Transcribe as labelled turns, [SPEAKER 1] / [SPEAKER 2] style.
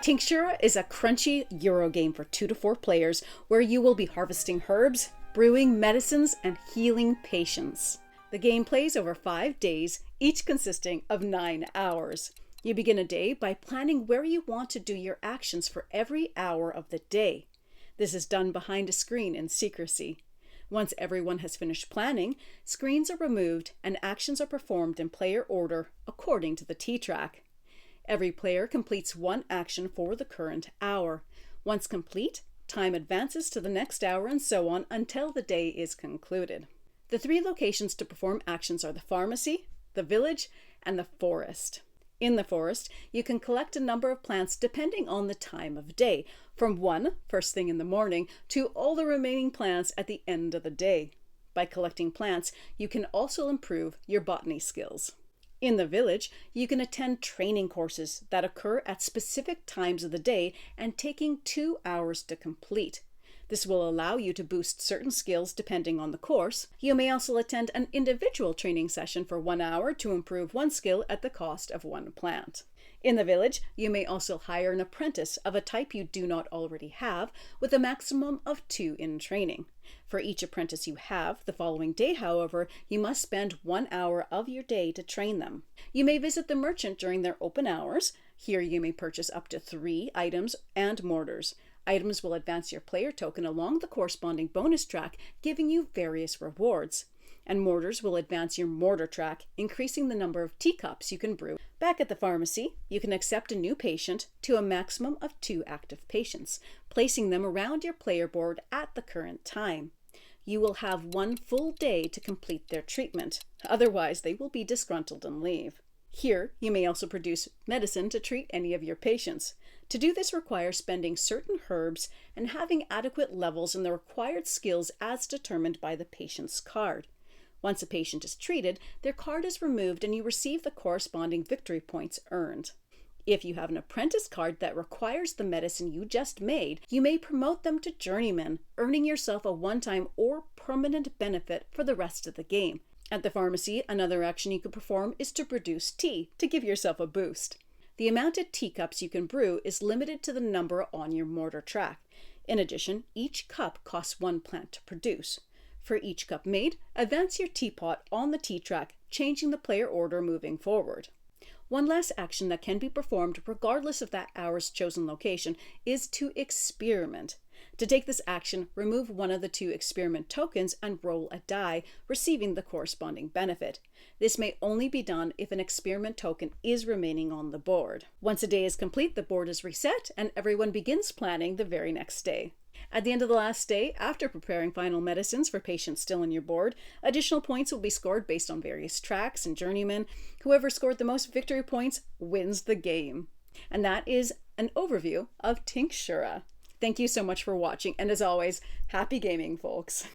[SPEAKER 1] Tinctura is a crunchy Eurogame for 2 to 4 players where you will be harvesting herbs, brewing medicines, and healing patients. The game plays over 5 days, each consisting of 9 hours. You begin a day by planning where you want to do your actions for every hour of the day. This is done behind a screen in secrecy. Once everyone has finished planning, screens are removed and actions are performed in player order according to the T-track. Every player completes one action for the current hour. Once complete, time advances to the next hour and so on until the day is concluded. The 3 locations to perform actions are the pharmacy, the village, and the forest. In the forest, you can collect a number of plants depending on the time of day, from 1 first thing in the morning to all the remaining plants at the end of the day. By collecting plants, you can also improve your botany skills. In the village, you can attend training courses that occur at specific times of the day and taking 2 hours to complete. This will allow you to boost certain skills depending on the course. You may also attend an individual training session for 1 hour to improve one skill at the cost of 1 plant. In the village, you may also hire an apprentice of a type you do not already have, with a maximum of 2 in training. For each apprentice you have, the following day, however, you must spend 1 hour of your day to train them. You may visit the merchant during their open hours. Here you may purchase up to 3 items and mortars. Items will advance your player token along the corresponding bonus track, giving you various rewards. And mortars will advance your mortar track, increasing the number of teacups you can brew. Back at the pharmacy, you can accept a new patient to a maximum of 2 active patients, placing them around your player board at the current time. You will have 1 full day to complete their treatment, otherwise they will be disgruntled and leave. Here, you may also produce medicine to treat any of your patients. To do this requires spending certain herbs and having adequate levels in the required skills as determined by the patient's card. Once a patient is treated, their card is removed and you receive the corresponding victory points earned. If you have an apprentice card that requires the medicine you just made, you may promote them to journeyman, earning yourself a one-time or permanent benefit for the rest of the game. At the pharmacy, another action you could perform is to produce tea to give yourself a boost. The amount of teacups you can brew is limited to the number on your mortar track. In addition, each cup costs 1 plant to produce. For each cup made, advance your teapot on the T-track, changing the player order moving forward. One last action that can be performed regardless of that hour's chosen location is to experiment. To take this action, remove one of the 2 experiment tokens and roll a die, receiving the corresponding benefit. This may only be done if an experiment token is remaining on the board. Once a day is complete, the board is reset and everyone begins planning the very next day. At the end of the last day, after preparing final medicines for patients still on your board, additional points will be scored based on various tracks and journeymen. Whoever scored the most victory points wins the game. And that is an overview of Tinctura. Thank you so much for watching, and as always, happy gaming, folks.